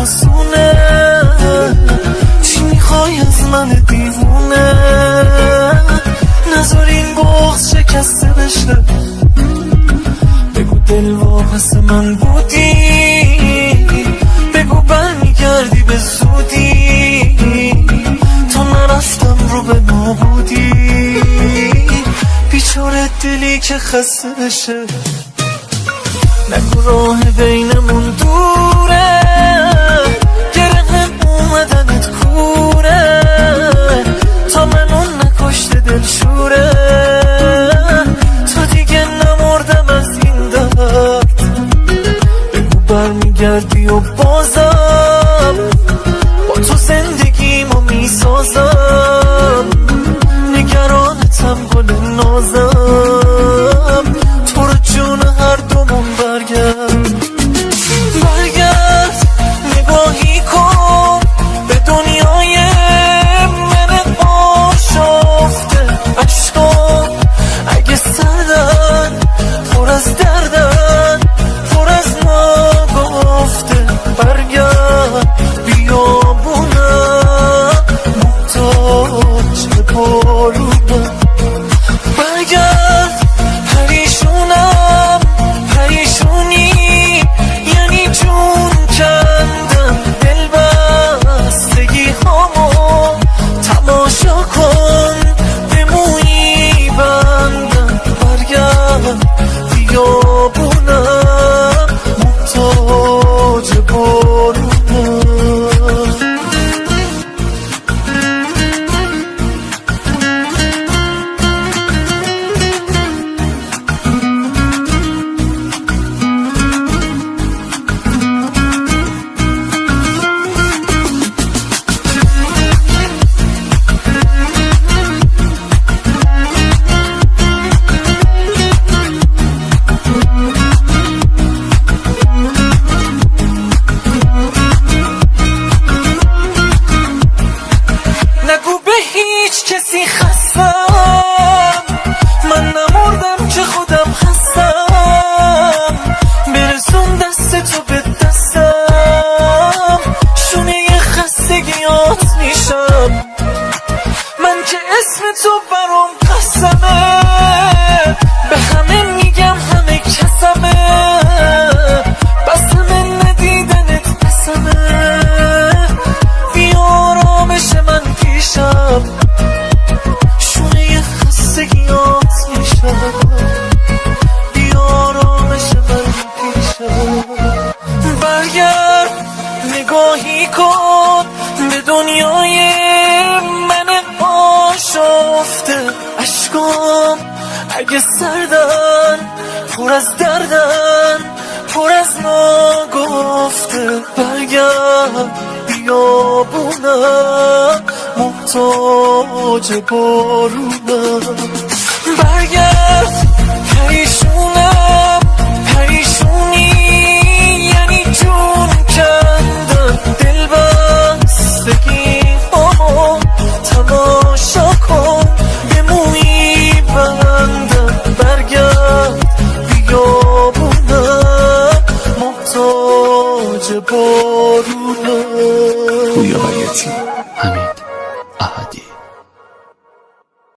آسونه، چی میخوای از من دیوونه؟ نذار این بغض شکسته بشه، بگو دل واپس من بودی، بگو برمیگردی به زودی، تا نرفتم رو به نابودی. بیچاره دلی که خسته بشه، نگو راه بینمون دوره، گرهم اومدنت کوره، تا منو نکشته دلشوره، تا دیگه نمردم از این درد، بگو برمیگردی و بازم با تو زندگیمو میسازم، نگرانتم گل نازم، تو رو جون هر دومون برگرد، برگرد نگاهی کن به دنیای من آشفته، عشقام اگه سردن پر از دردن، پر از ناگفته، برگرد بیابونم محتاج بارونم، برگرد پریشونم، پریشونی یعنی جون کندم، دل بستگی هامو تماشا کن، به مویی بندم، برگرد بیابونم محتاج بارونم. کسی خستم، من نمردم که خودم هستم، برسون دست تو به دستم، شونه خستگیات میشم، من که اسم تو برام قسمه، به همه میگم همه کسمه، بسمه ندیدنت بسمه، بی آرامش من پیشم، خستگیات میشم، بیارامش من پیشم، برگرد نگاهی کن به دنیای من آشفته، عشقام اگه سردن پر از دردن، پر از ناگفته، برگرد بیابونم محتاج بارونم، برگرد پریشونم، پریشونی یعنی جون کندم، دل بستگی هامو تماشا کن، به مویی بندم، برگرد بیابونم محتاج بارونم. پویا بیاتی حمید احدی.